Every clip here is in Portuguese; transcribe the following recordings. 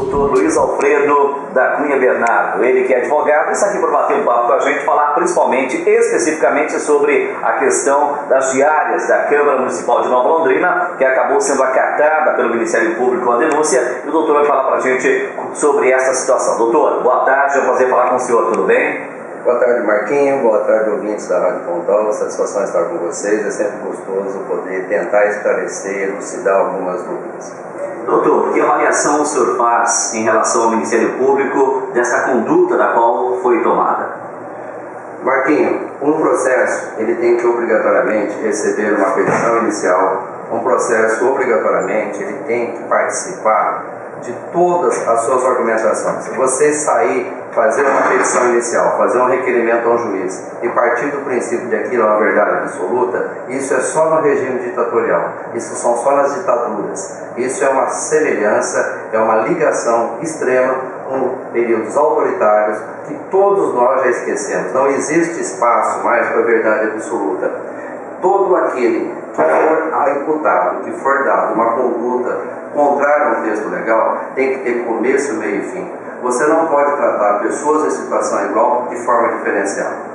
doutor Luiz Alfredo da Cunha Bernardo, ele que é advogado, está aqui para bater um papo com a gente, falar principalmente, especificamente sobre a questão das diárias da Câmara Municipal de Nova Londrina, que acabou sendo acatada pelo Ministério Público a denúncia, e o doutor vai falar para a gente sobre essa situação. Doutor, boa tarde, é um prazer falar com o senhor, tudo bem? Boa tarde, Marquinho. Boa tarde, ouvintes da Rádio Pontal. Satisfação estar com vocês. É sempre gostoso poder tentar esclarecer, elucidar algumas dúvidas. Doutor, que avaliação o senhor faz em relação ao Ministério Público dessa conduta da qual foi tomada? Marquinho, um processo ele tem que obrigatoriamente receber uma petição inicial. Um processo obrigatoriamente ele tem que participar de todas as suas argumentações. Se você sair, fazer uma petição inicial, fazer um requerimento ao juiz e partir do princípio de aquilo é uma verdade absoluta, isso é só no regime ditatorial, isso são só nas ditaduras. Isso é uma semelhança, é uma ligação extrema com períodos autoritários que todos nós já esquecemos. Não existe espaço mais para a verdade absoluta. Todo aquele que for imputado, que for dado uma conduta contrária a um texto legal, tem que ter começo, meio e fim. Você não pode tratar pessoas em situação igual de forma diferenciada.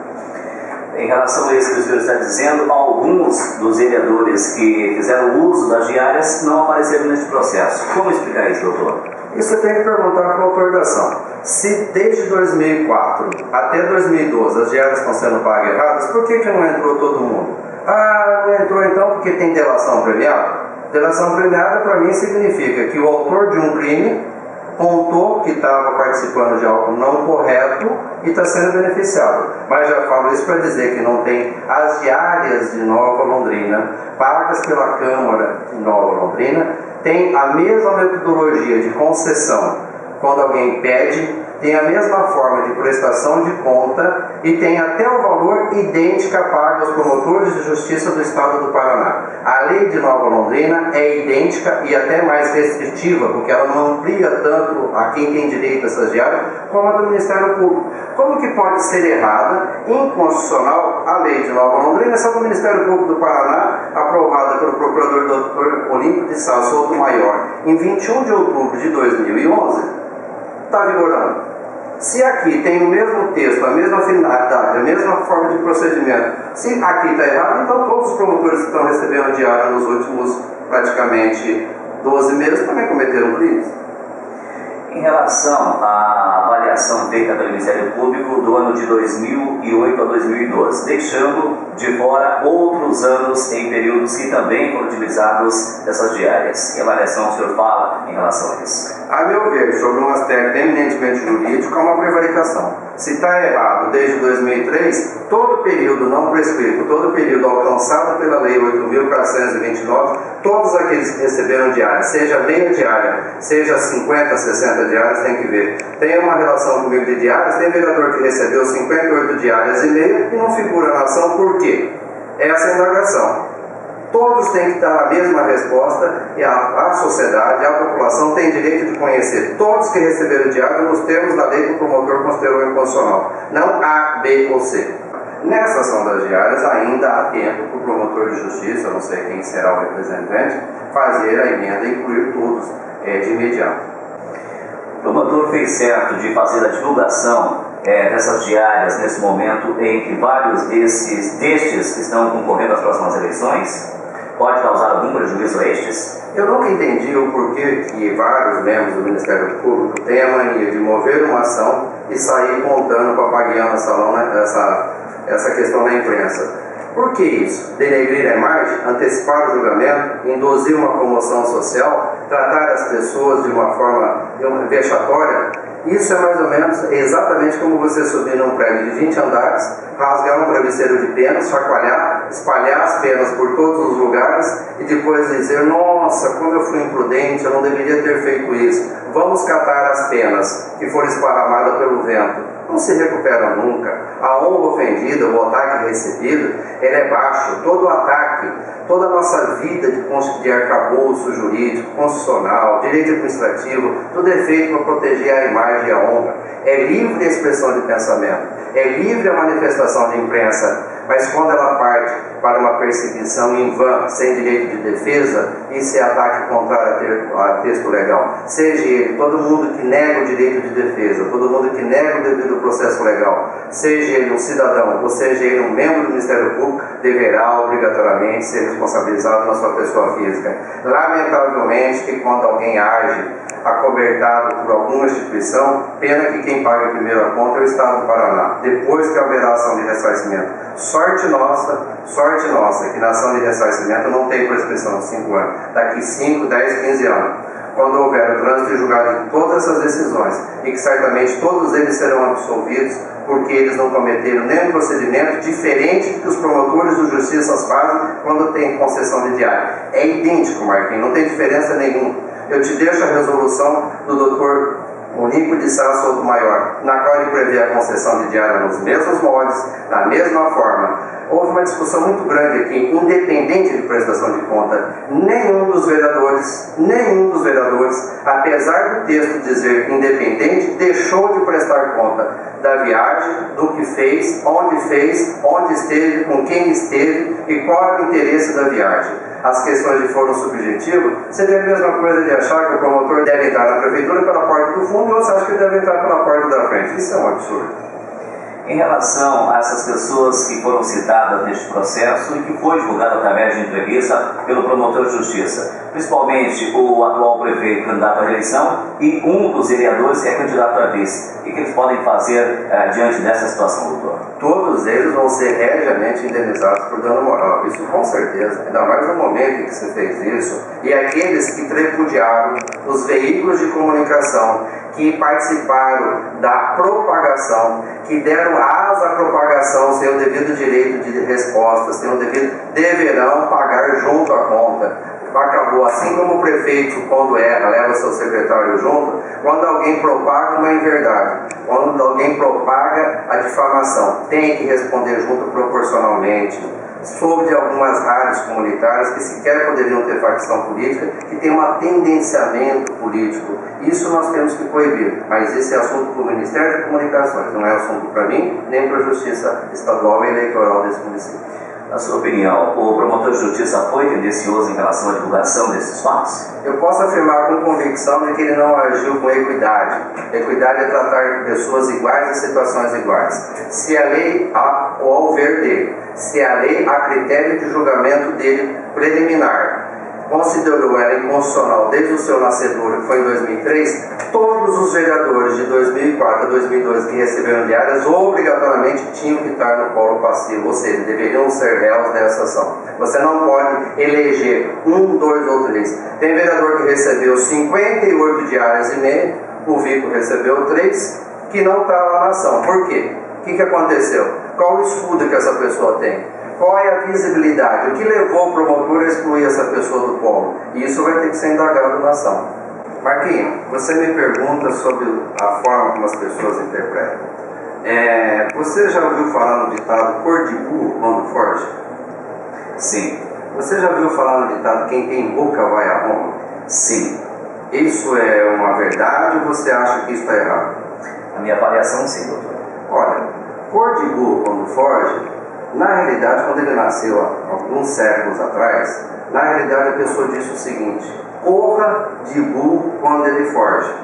Em relação a isso que o senhor está dizendo, alguns dos vereadores que fizeram uso das diárias não apareceram nesse processo. Como explicar isso, doutor? Isso você tem que perguntar para o autor da ação. Se desde 2004 até 2012 as diárias estão sendo pagas erradas, por que não entrou todo mundo? Ah, não entrou então porque tem delação premiada? Delação premiada para mim significa que o autor de um crime contou que estava participando de algo não correto e está sendo beneficiado. Mas já falo isso para dizer que não tem as diárias de Nova Londrina, pagas pela Câmara de Nova Londrina, tem a mesma metodologia de concessão. Quando alguém pede, tem a mesma forma de prestação de conta e tem até o valor idêntico pago aos promotores de justiça do Estado do Paraná. A lei de Nova Londrina é idêntica e até mais restritiva, porque ela não amplia tanto a quem tem direito a essas diárias, como a do Ministério Público. Como que pode ser errada, inconstitucional, a lei de Nova Londrina, essa do Ministério Público do Paraná, aprovada pelo Procurador Dr. Olímpio de Sá Sotomayor em 21 de outubro de 2011, está vigorando. Se aqui tem o mesmo texto, a mesma finalidade, a mesma forma de procedimento, se aqui está errado, então todos os promotores que estão recebendo diária nos últimos praticamente 12 meses também cometeram crimes. Em relação à avaliação feita pelo Ministério Público do ano de 2008 a 2012, deixando de fora outros anos em períodos que também foram utilizados dessas diárias. Que avaliação o senhor fala em relação a isso? A meu ver, sobre um aspecto eminentemente jurídico, é uma prevaricação. Se está errado desde 2003, todo período não prescrito, todo período alcançado pela Lei 8.429, todos aqueles que receberam diária, seja meia diária, seja 50, 60 diárias, tem que ver. Tem uma relação comigo de diárias, tem vereador que recebeu 58 diárias e meia e não figura na ação, por quê? Essa é a indagação. Todos têm que dar a mesma resposta e a sociedade, a população tem direito de conhecer todos que receberam diária nos termos da lei que o promotor considerou inconstitucional. Não A, B ou C. Nessa ação das diárias ainda há tempo para o promotor de justiça, não sei quem será o representante, fazer a emenda e incluir todos de imediato. O promotor fez certo de fazer a divulgação dessas diárias nesse momento em que vários destes estão concorrendo às próximas eleições? Pode causar algum prejuízo a estes? Eu nunca entendi o porquê que vários membros do Ministério Público têm a mania de mover uma ação e sair contando, papagaiando salão, essa questão na imprensa. Por que isso? Denegrir a imagem, antecipar o julgamento, induzir uma comoção social, tratar as pessoas de uma forma vexatória? Isso é mais ou menos exatamente como você subir num prédio de 20 andares, rasgar um travesseiro de penas, chacoalhar, espalhar as penas por todos os lugares e depois dizer: nossa, como eu fui imprudente, eu não deveria ter feito isso. Vamos catar as penas que foram esparramadas pelo vento. Não se recuperam nunca. A honra ofendida, o ataque recebido, ele é baixo. Todo ataque, toda a nossa vida de arcabouço jurídico, constitucional, direito administrativo, tudo é feito para proteger a imagem e a honra. É livre a expressão de pensamento, é livre a manifestação de imprensa. Mas quando ela parte para uma perseguição em vão, sem direito de defesa, isso é ataque contrário a texto legal. Seja ele todo mundo que nega o direito de defesa, todo mundo que nega o devido processo legal, seja ele um cidadão ou seja ele um membro do Ministério Público, deverá obrigatoriamente ser responsabilizado na sua pessoa física. Lamentavelmente, que quando alguém age acobertado por alguma instituição, pena que quem paga primeiro a conta é o Estado do Paraná, depois que haverá ação de ressarcimento. Sorte nossa, que na ação de ressarcimento não tem prescrição de 5 anos, daqui 5, 10, 15 anos, quando houver o trânsito e julgado de todas essas decisões, e que certamente todos eles serão absolvidos, porque eles não cometeram nenhum procedimento diferente do que os promotores de justiça fazem quando tem concessão de diária. É idêntico, Marquinhos, não tem diferença nenhuma. Eu te deixo a resolução do Dr. Monico de Sá Sotomayor, na qual ele prevê a concessão de diária nos mesmos moldes, da mesma forma. Houve uma discussão muito grande aqui, independente de prestação de conta. Nenhum dos vereadores, apesar do texto dizer independente, deixou de prestar conta da viagem, do que fez, onde esteve, com quem esteve e qual é o interesse da viagem. As questões de foro subjetivo, seria a mesma coisa de achar que o promotor deve entrar na prefeitura pela porta do fundo e outros acham que deve entrar pela porta da frente. Isso é um absurdo. Em relação a essas pessoas que foram citadas neste processo e que foi divulgado através de entrevista pelo promotor de justiça, principalmente o atual prefeito candidato à reeleição e um dos vereadores que é candidato a vice, o que eles podem fazer diante dessa situação, doutor? Todos eles vão ser regiamente indenizados por dano moral, isso com certeza, ainda mais no momento em que se fez isso, e aqueles que tripudiaram os veículos de comunicação, que participaram da propagação, que deram asa à propagação sem o devido direito de respostas, deverão pagar junto à conta. Acabou, assim como o prefeito, quando erra, leva seu secretário junto, quando alguém propaga uma inverdade, quando alguém propaga a difamação, tem que responder junto proporcionalmente. Soube de algumas rádios comunitárias que sequer poderiam ter facção política, que tem um tendenciamento político. Isso nós temos que proibir, mas esse é assunto para o Ministério de Comunicações, não é assunto para mim, nem para a Justiça Estadual e Eleitoral desse município. Na sua opinião, o promotor de justiça foi tendencioso em relação à divulgação desses fatos? Eu posso afirmar com convicção de que ele não agiu com equidade. Equidade é tratar pessoas iguais em situações iguais. Se a lei, ao ver dele, se a lei, a critério de julgamento dele preliminar, considerou ela inconstitucional desde o seu nascedor, que foi em 2003, todos os vereadores de 2004 a 2012 que receberam diárias obrigatoriamente tinham que estar no polo passivo, ou seja, deveriam ser réus dessa ação. Você não pode eleger 1, 2 ou 3. Tem vereador que recebeu 58 diárias e meio, o Vico recebeu 3, que não está lá na ação. Por quê? O que aconteceu? Qual o escudo que essa pessoa tem? Qual é a visibilidade? O que levou o promotor a excluir essa pessoa do polo? E isso vai ter que ser indagado na ação. Marquinhos, você me pergunta sobre a forma como as pessoas interpretam. Você já ouviu falar no ditado cor de burro quando foge? Sim. Você já ouviu falar no ditado quem tem boca vai a Roma? Sim. Isso é uma verdade ou você acha que isso está errado? A minha avaliação, sim, doutor. Olha, cor de burro quando foge, na realidade, quando ele nasceu há alguns séculos atrás, na realidade a pessoa disse o seguinte: corra de burro quando ele foge.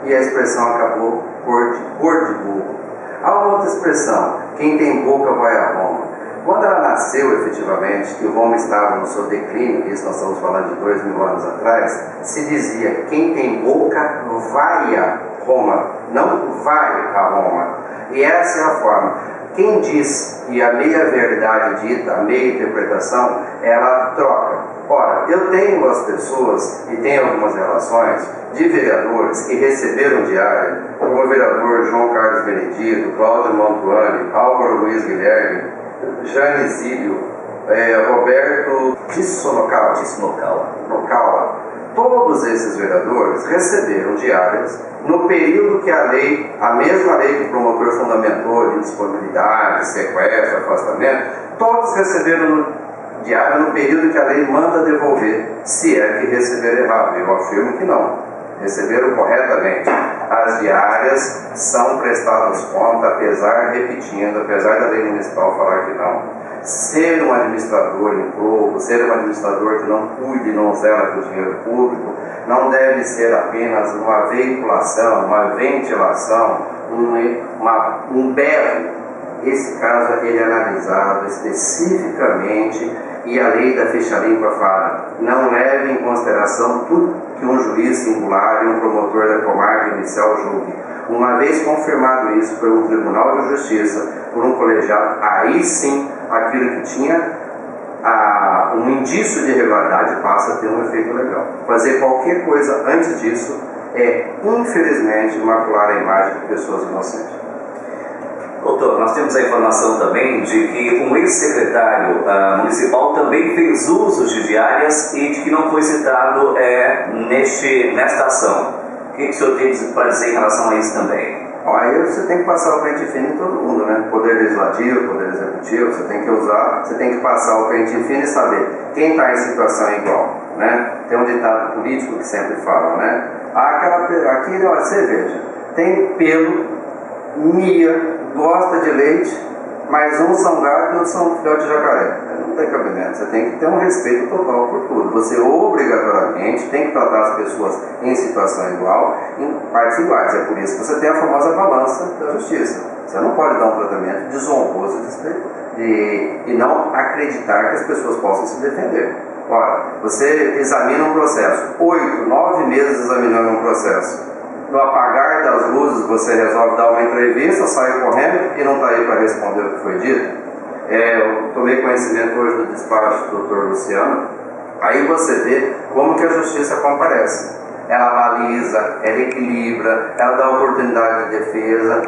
E a expressão acabou cor de burro. Há uma outra expressão: quem tem boca vai a Roma. Quando ela nasceu efetivamente, que Roma estava no seu declínio, isso nós estamos falando de 2000 anos atrás, se dizia: quem tem boca vai a Roma, não vai a Roma. E essa é a forma. Quem diz que a meia-verdade dita, a meia-interpretação, ela troca. Ora, eu tenho as pessoas, e tenho algumas relações, de vereadores que receberam diária, como o vereador João Carlos Benedito, Cláudio Mantuani, Álvaro Luiz Guilherme, Jane Zílio, Roberto Tissonocawa. Todos esses vereadores receberam diárias no período que a mesma lei que o promotor fundamentou de disponibilidade, sequestro, afastamento, todos receberam diária no período que a lei manda devolver, se é que receberam errado. Eu afirmo que não. Receberam corretamente. As diárias são prestadas conta, apesar da lei municipal falar que não. ser um administrador improbo, ser um administrador que não cuide e não zela pelo dinheiro público, não deve ser apenas uma veiculação, uma ventilação, um berro. Esse caso ele é analisado especificamente e a lei da ficha limpa fala: não leve em consideração tudo que um juiz singular e um promotor da comarca inicial julgue. Uma vez confirmado isso por um tribunal de justiça, por um colegiado, aí sim aquilo que tinha um indício de irregularidade passa a ter um efeito legal. Fazer qualquer coisa antes disso é, infelizmente, macular a imagem de pessoas inocentes. Doutor, nós temos a informação também de que um ex-secretário municipal também fez uso de diárias e de que não foi citado nesta ação. O que o senhor tem para dizer em relação a isso também? Aí você tem que passar o pente fino em todo mundo, né? Poder legislativo, poder executivo, você tem que passar o pente fino e saber quem está em situação igual, né? Tem um ditado político que sempre fala, né? Aqui, olha, você veja, tem pelo, mia, gosta de leite, mas uns são gato e outros são filhote de jacaré. Não tem cabimento, você tem que ter um respeito total por tudo. Você obrigatoriamente tem que tratar as pessoas em situação igual, em partes iguais. É por isso que você tem a famosa balança da justiça. Você não pode dar um tratamento desonroso e não acreditar que as pessoas possam se defender. Ora, você examina um processo, 8, 9 meses examinando um processo. No apagar das luzes, você resolve dar uma entrevista, sai correndo e não está aí para responder o que foi dito. Eu tomei conhecimento hoje do despacho do Dr. Luciano. Aí você vê como que a justiça comparece. Ela baliza, ela equilibra, ela dá oportunidade de defesa.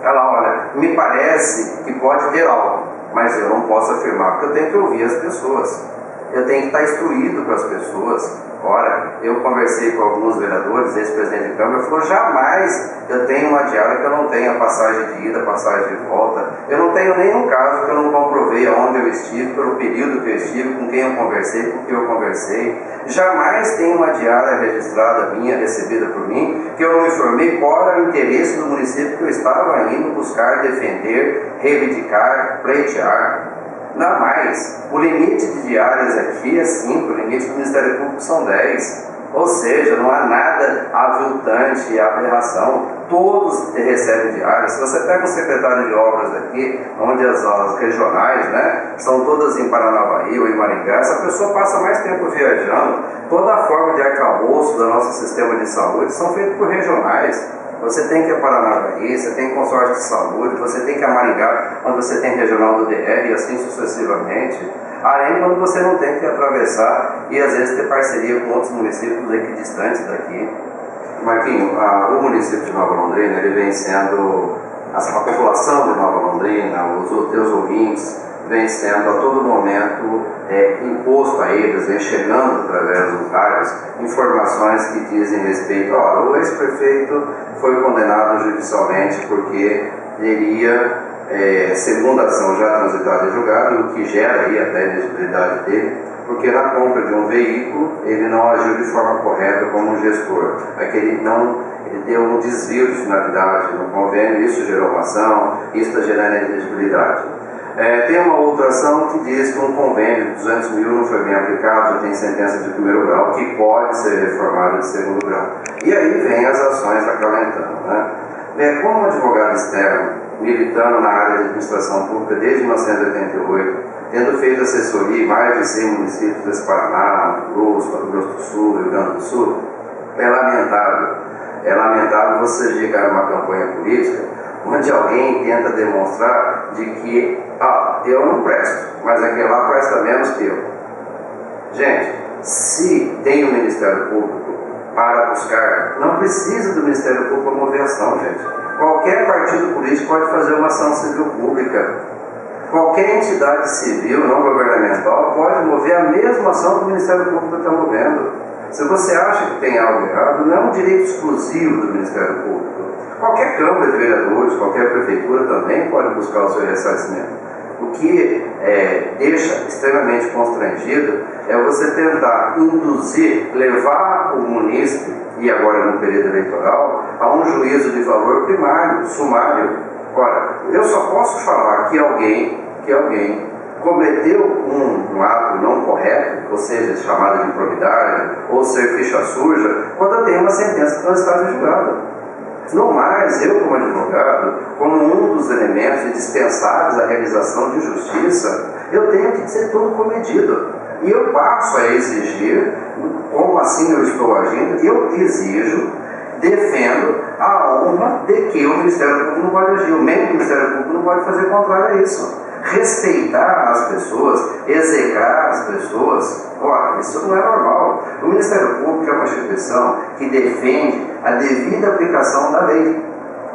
Ela olha, me parece que pode ter algo, mas eu não posso afirmar, porque eu tenho que ouvir as pessoas. Eu tenho que estar instruído com as pessoas. Ora, eu conversei com alguns vereadores, ex-presidente de Câmara, falou: jamais eu tenho uma diária que eu não tenha passagem de ida, passagem de volta. Eu não tenho nenhum caso que eu não comprovei aonde eu estive, pelo período que eu estive, com quem eu conversei, com quem eu conversei. Jamais tem uma diária registrada minha, recebida por mim, que eu não informei qual era o interesse do município que eu estava indo buscar, defender, reivindicar, pleitear. Não mais. O limite de diárias aqui é 5, o limite do Ministério Público são 10. Ou seja, não há nada aviltante e aberração. Todos recebem diárias. Se você pega o secretário de obras aqui, onde as regionais, né, são todas em Paranavaí ou em Maringá, essa pessoa passa mais tempo viajando. Toda a forma de arcabouço do nosso sistema de saúde são feitos por regionais. Você tem que ir a Paranavaí, você tem consórcio de saúde, você tem que ir a Maringá, onde você tem regional do DR e assim sucessivamente. Além quando você não tem que atravessar e às vezes ter parceria com outros municípios aqui distantes daqui. Marquinho, o município de Nova Londrina, ele vem sendo, a população de Nova Londrina, os teus ouvintes, vem sendo a todo momento imposto a eles, vem chegando através dos rádios informações que dizem respeito a o ex-prefeito foi condenado judicialmente porque teria, segundo a ação já transitada e julgada, o que gera aí até a elegibilidade dele, porque na compra de um veículo ele não agiu de forma correta como um gestor, ele deu um desvio de finalidade no convênio, isso gerou uma ação, isso está gerando elegibilidade. Tem uma outra ação que diz que um convênio de 200 mil não foi bem aplicado, já tem sentença de primeiro grau, que pode ser reformado de segundo grau. E aí vem as ações acalentando, né? Como advogado externo, militando na área de administração pública desde 1988, tendo feito assessoria em mais de 100 municípios desse Paraná, Mato Grosso, Mato Grosso do Sul, Rio Grande do Sul, é lamentável você chegar a uma campanha política onde alguém tenta demonstrar de que eu não presto, mas aquele lá presta menos que eu. Gente, se tem o Ministério Público para buscar, não precisa do Ministério Público para mover ação, gente. Qualquer partido político pode fazer uma ação civil pública. Qualquer entidade civil não governamental pode mover a mesma ação que o Ministério Público está movendo. Se você acha que tem algo errado, não é um direito exclusivo do Ministério Público. Qualquer Câmara de Vereadores, qualquer Prefeitura também pode buscar o seu ressarcimento. O que deixa extremamente constrangido é você tentar induzir, levar o munícipe, e agora no período eleitoral, a um juízo de valor primário, sumário. Ora, eu só posso falar que alguém cometeu um ato não correto, ou seja, chamada de improbidade, ou ser ficha suja, quando eu tenho uma sentença transitada julgada. No mais, eu como advogado, como um dos elementos indispensáveis à realização de justiça, eu tenho que ser tudo comedido. E eu passo a exigir, como assim eu estou agindo, eu exijo, defendo a honra de que o Ministério Público não pode agir, o membro do Ministério Público não pode fazer contrário a isso. Respeitar as pessoas, execrar as pessoas, ora, isso não é normal. O Ministério Público é uma instituição que defende a devida aplicação da lei,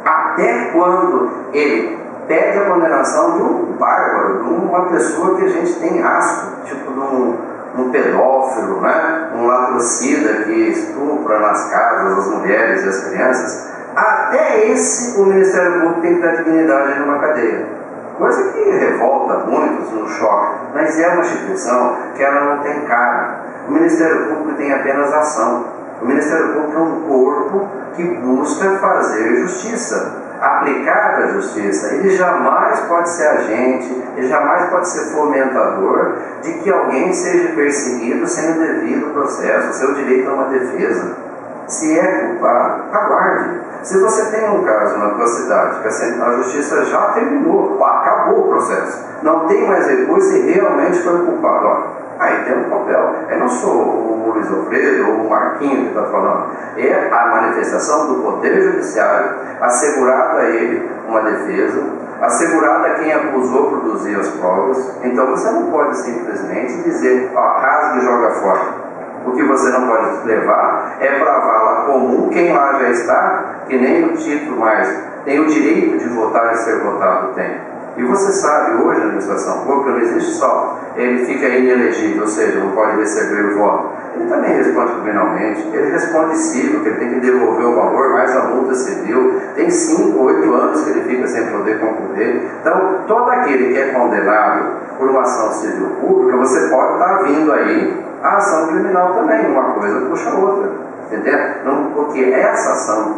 até quando ele pede a condenação de um bárbaro, de uma pessoa que a gente tem asco, tipo de um pedófilo, né? Um latrocida que estupra nas casas as mulheres e as crianças. Até esse o Ministério Público tem que dar dignidade numa cadeia. Coisa que revolta muitos, no choque, mas é uma instituição que ela não tem cara. O Ministério Público tem apenas ação. O Ministério Público é um corpo que busca fazer justiça, aplicar a justiça. Ele jamais pode ser agente, ele jamais pode ser fomentador de que alguém seja perseguido sem o devido processo, seu direito a uma defesa. Se é culpado, aguarde. Se você tem um caso na tua cidade que a justiça já terminou, acabou o processo, não tem mais recurso e realmente foi culpado, ó, aí tem um papel. Eu não sou o Luiz Alfredo ou o Marquinho que está falando. É a manifestação do Poder Judiciário, assegurado a ele uma defesa, assegurado a quem acusou produzir as provas. Então você não pode simplesmente dizer, ó, rasga e joga fora. O que você não pode levar é para a vala comum, quem lá já está, que nem o título mais tem o direito de votar e ser votado tem. E você sabe, hoje a administração pública não existe só, ele fica inelegível, ou seja, não pode receber o voto. Ele também responde criminalmente, ele responde civil, que ele tem que devolver o valor, mais a multa civil, tem 5, 8 anos que ele fica sem poder concorrer. Então, todo aquele que é condenado por uma ação civil pública, você pode estar vindo aí a ação criminal também, uma coisa puxa a outra, entendeu? Não, porque essa ação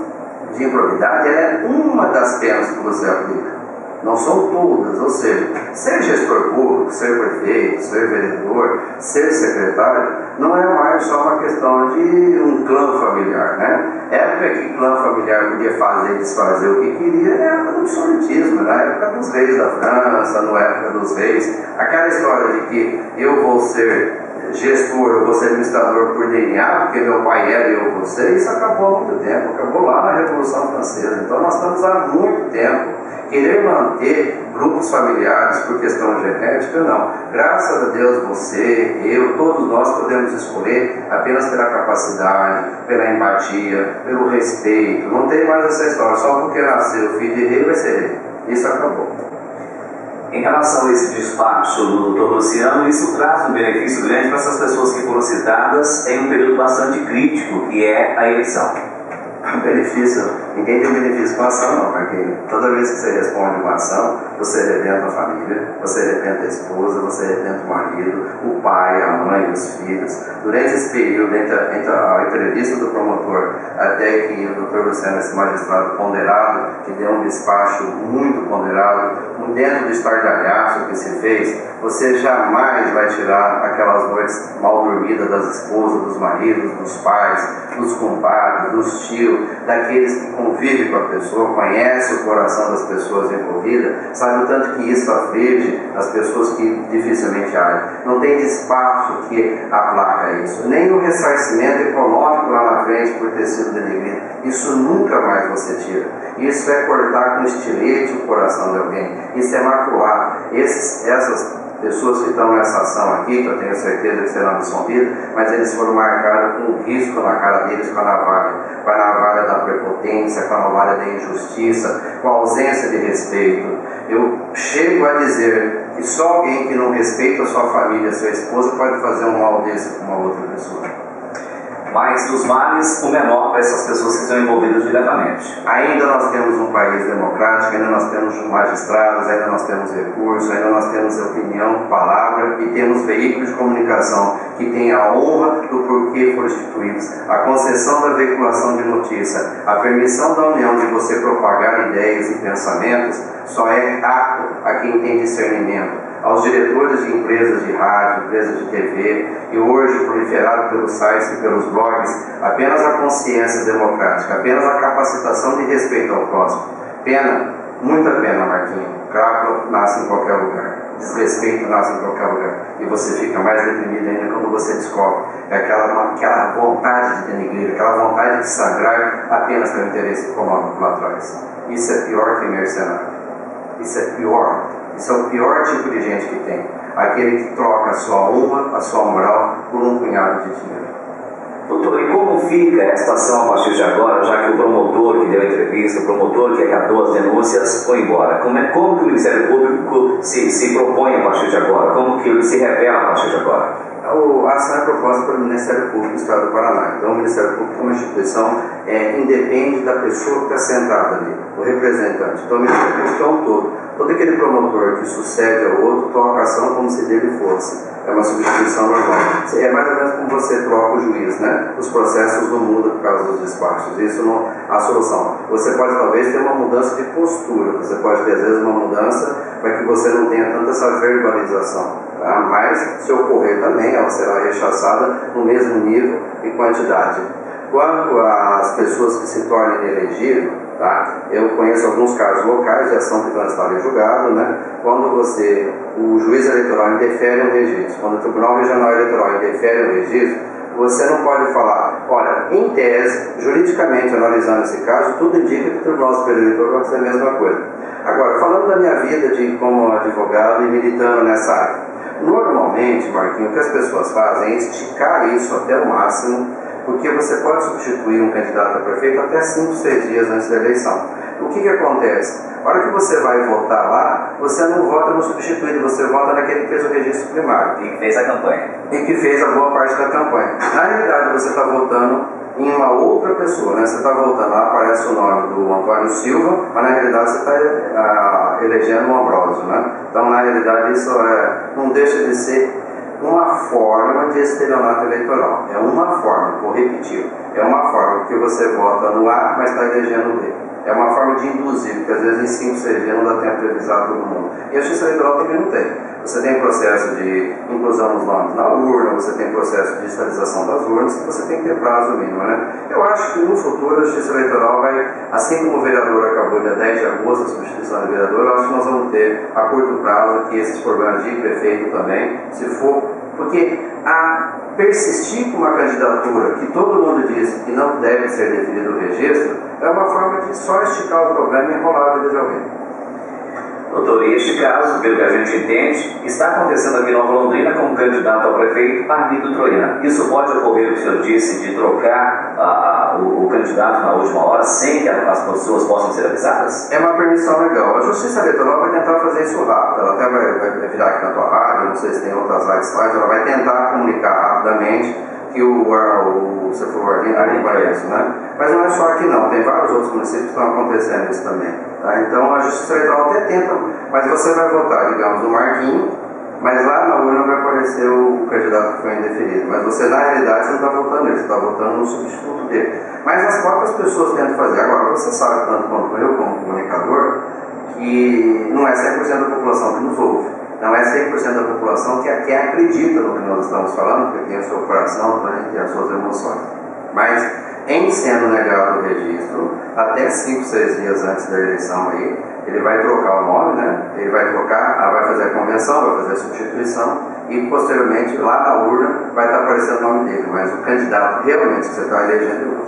de improbidade é uma das penas que você aplica, não são todas, ou seja, ser gestor público, ser prefeito, ser vereador, ser secretário, não é mais só uma questão de um clã familiar, né? Época que o clã familiar podia fazer e desfazer o que queria, é a época do absolutismo, na época dos reis da França, na época dos reis, aquela história de que eu vou ser gestor, eu vou ser administrador por DNA, porque meu pai era e eu vou ser, isso acabou há muito tempo, acabou lá na Revolução Francesa. Então nós estamos há muito tempo querer manter grupos familiares por questão genética, não. Graças a Deus você, eu, todos nós podemos escolher apenas pela capacidade, pela empatia, pelo respeito. Não tem mais essa história, só porque nasceu filho de rei vai ser rei. Isso acabou. Em relação a esse despacho do Dr. Luciano, isso traz um benefício grande para essas pessoas que foram citadas em um período bastante crítico, que é a eleição. Benefício, ninguém tem benefício com a ação não, porque toda vez que você responde uma ação, você arrebenta a família, você arrebenta a esposa, você arrebenta o marido, o pai, a mãe, os filhos. Durante esse período, entre a entrevista do promotor até que o Dr. Luciano, esse magistrado ponderado, que deu um despacho muito ponderado, dentro do estardalhaço que se fez, você jamais vai tirar aquelas noites mal dormidas das esposas, dos maridos, dos pais, dos compadres, dos tios, daqueles que convivem com a pessoa, conhecem o coração das pessoas envolvidas, sabe o tanto que isso aflige as pessoas que dificilmente agem. Não tem despacho que aplaca isso, nem o ressarcimento econômico lá na frente por ter sido denegrido. Isso nunca mais você tira. Isso é cortar com estilete o coração de alguém. Isso é macular. Essas pessoas que estão nessa ação aqui, que eu tenho certeza que serão absolvidas, mas eles foram marcados com um risco na cara deles com a navalha da prepotência, com a navalha da injustiça, com a ausência de respeito. Eu chego a dizer que só alguém que não respeita a sua família, a sua esposa, pode fazer um mal desse com uma outra pessoa. Mas dos males, o menor para essas pessoas que estão envolvidas diretamente. Ainda nós temos um país democrático, ainda nós temos magistrados, ainda nós temos recursos, ainda nós temos opinião, palavra e temos veículos de comunicação que têm a honra do porquê foram instituídos. A concessão da veiculação de notícia, a permissão da União de você propagar ideias e pensamentos só é apto a quem tem discernimento. aos diretores de empresas de rádio, empresas de TV, e hoje proliferado pelos sites e pelos blogs, apenas a consciência democrática, apenas a capacitação de respeito ao próximo. Pena, muita pena, Marquinhos. Crápula nasce em qualquer lugar. Desrespeito nasce em qualquer lugar. E você fica mais deprimido ainda quando você descobre aquela vontade de denegrir, aquela vontade de sagrar apenas pelo interesse econômico lá atrás. Isso é pior que mercenário. Isso é pior. Isso é o pior tipo de gente que tem. Aquele que troca a sua honra, a sua moral, por um punhado de dinheiro. Doutor, e como fica a situação a partir de agora, já que o promotor que deu a entrevista, o promotor que acatou as denúncias, foi embora? Como que o Ministério Público se propõe a partir de agora? Como que ele se revela a partir de agora? A ação é proposta pelo Ministério Público do Estado do Paraná. Então, o Ministério Público é uma instituição independe da pessoa que está sentada ali, o representante. Então, o Ministério Público é um todo. Todo aquele promotor que sucede ao outro toca a ação como se dele fosse. É uma substituição normal. É mais ou menos como você troca o juiz, né? Os processos não mudam por causa dos despachos. Isso não é a solução. Você pode talvez ter uma mudança de postura. Você pode ter às vezes uma mudança para que você não tenha tanta essa verbalização. Tá? Mas se ocorrer também, ela será rechaçada no mesmo nível e quantidade. Quanto às pessoas que se tornem inelegíveis, tá? Eu conheço alguns casos locais de ação que transitaram em julgado, né? Quando o juiz eleitoral indefere um registro, quando o Tribunal Regional Eleitoral indefere um registro, você não pode falar, olha, em tese, juridicamente analisando esse caso, tudo indica que o Tribunal Superior Eleitoral vai fazer a mesma coisa. Agora, falando da minha vida como advogado e militando nessa área, normalmente, Marquinhos, o que as pessoas fazem é esticar isso até o máximo, porque você pode substituir um candidato a prefeito até 5, 6 dias antes da eleição. O que acontece? A hora que você vai votar lá, você não vota no substituído, você vota naquele que fez o registro primário. E que fez a campanha. E que fez a boa parte da campanha. Na realidade, você está votando em uma outra pessoa, né? Você está votando, lá aparece o nome do Antônio Silva, mas na realidade você está elegendo o Ambrósio, né? Então, na realidade, isso não deixa de ser uma forma de estelionato eleitoral. É uma forma, vou repetir, é uma forma porque você vota no A, mas está elegendo o B. É uma forma de induzir, porque às vezes em 5, 6 dias não dá tempo de avisar todo mundo. E a justiça eleitoral também não tem. Você tem processo de inclusão dos nomes na urna, você tem processo de digitalização das urnas, você tem que ter prazo mínimo, né? Eu acho que no futuro a justiça eleitoral vai, assim como o vereador acabou dia 10 de agosto, a substituição do vereador, eu acho que nós vamos ter a curto prazo que esses problemas de prefeito também, se for, porque a persistir com uma candidatura que todo mundo disse que não deve ser definido o registro, é uma forma de só esticar o problema e enrolar a vida de alguém. Doutor, e este caso, pelo que a gente entende, está acontecendo aqui em Nova Londrina com o candidato a prefeito, Arlindo Troiano. Isso pode ocorrer, o que o senhor disse, de trocar o candidato na última hora sem que as pessoas possam ser avisadas? É uma permissão legal. A Justiça Eleitoral vai tentar fazer isso rápido. Ela até vai virar aqui na tua rádio, não sei se tem outras rádios, ela vai tentar comunicar rapidamente que você for Arlindo para isso, né? Mas não é só aqui não, tem vários outros municípios que estão acontecendo isso também. Tá? Então a Justiça Eleitoral até tenta, mas você vai votar, digamos, no Marquinhos, mas lá na urna vai aparecer o candidato que foi indeferido. Mas você, na realidade, você não está votando nele, você está votando no substituto dele. Mas as próprias pessoas tentam fazer. Agora, você sabe, tanto quanto eu, como comunicador, que não é 100% da população que nos ouve. Não é 100% da população que acredita no que nós estamos falando, porque tem o seu coração, tem as suas emoções. Mas, em sendo negado o registro, até 5, 6 dias antes da eleição aí, ele vai trocar o nome, né? Ele vai trocar, vai fazer a convenção, vai fazer a substituição e, posteriormente, lá na urna, vai estar aparecendo o nome dele. Mas o candidato realmente que você está elegendo.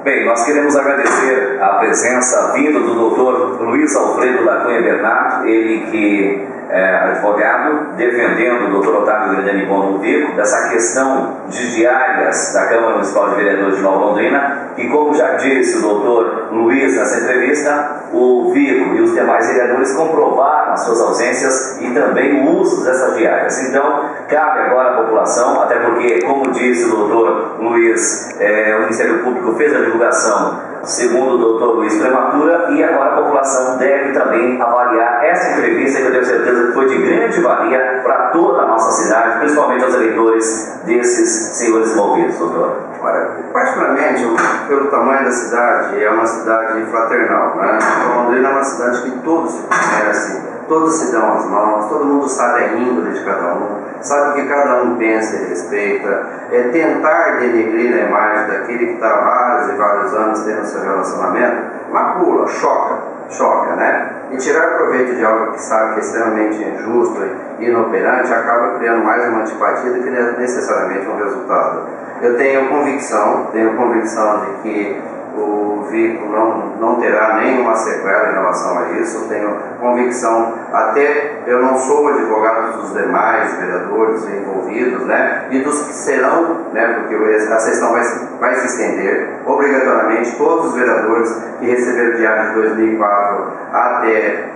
Bem, nós queremos agradecer a presença vinda do doutor Luiz Alfredo da Cunha Bernardo, ele que é advogado, defendendo o doutor Otávio Grandani Bom no Vico, dessa questão de diárias da Câmara Municipal de Vereadores de Nova Londrina, que, como já disse o doutor Luiz nessa entrevista, o Vico e os demais vereadores comprovaram as suas ausências e também o uso dessas diárias. Então, cabe agora à população, até porque, como disse o doutor Luiz, o Ministério Público fez a divulgação segundo o doutor Luiz prematura, e agora a população deve também avaliar essa entrevista, que eu tenho certeza que foi de grande valia para toda a nossa cidade, principalmente aos eleitores desses senhores envolvidos, doutor. Olha, particularmente, pelo tamanho da cidade, é uma cidade fraternal, né? Londrina é uma cidade que todos se conhecem, todos se dão as mãos, todo mundo sabe a índole de cada um, sabe o que cada um pensa e respeita. Tentar denegrir a imagem daquele que está há vários e vários anos tendo seu relacionamento, macula, choca, né? E tirar proveito de algo que sabe que é extremamente injusto e inoperante acaba criando mais uma antipatia do que necessariamente um resultado. Eu tenho convicção de que o vínculo não terá nenhuma sequela em relação a isso. Eu tenho convicção, até eu não sou advogado dos demais vereadores envolvidos, né, e dos que serão, né, porque a sessão vai se estender obrigatoriamente. Todos os vereadores que receberam diário de 2004 até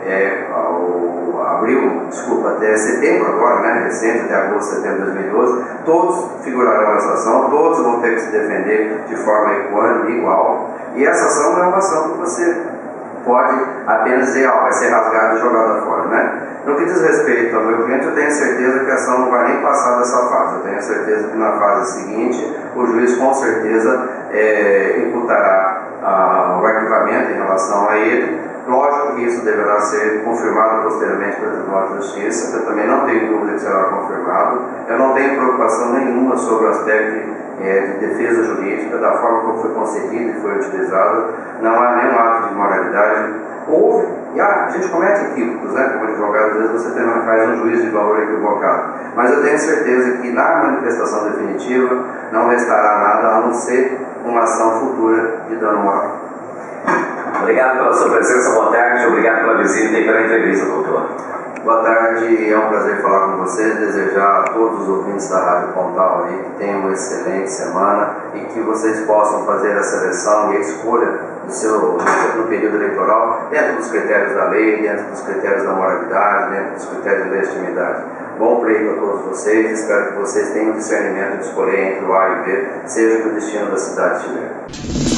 até setembro agora, né, recente, até agosto, setembro de 2012, todos figurarão nessa ação, todos vão ter que se defender de forma equânime, igual. E essa ação não é uma ação que você pode apenas dizer, vai ser rasgada e jogada fora, né? No que diz respeito ao meu cliente, eu tenho certeza que a ação não vai nem passar dessa fase. Eu tenho certeza que na fase seguinte, o juiz com certeza imputará o arquivamento em relação a ele. Lógico que isso deverá ser confirmado posteriormente pelo Tribunal de Justiça, que eu também não tenho dúvida que será confirmado. Eu não tenho preocupação nenhuma sobre o aspecto de defesa jurídica, da forma como foi concedido e foi utilizado. Não há nenhum ato de imoralidade. Houve, e a gente comete equívocos, né? Como advogado, às vezes você faz um juízo de valor equivocado. Mas eu tenho certeza que na manifestação definitiva não restará nada a não ser uma ação futura de dano moral. Obrigado pela sua presença, boa tarde, obrigado pela visita e pela entrevista, doutor. Boa tarde, é um prazer falar com vocês, desejar a todos os ouvintes da Rádio Pontal aí que tenham uma excelente semana e que vocês possam fazer a seleção e a escolha no período eleitoral dentro dos critérios da lei, dentro dos critérios da moralidade, dentro dos critérios de legitimidade. Bom pleito a todos vocês, espero que vocês tenham discernimento de escolher entre o A e o B, seja o que o destino da cidade tiver.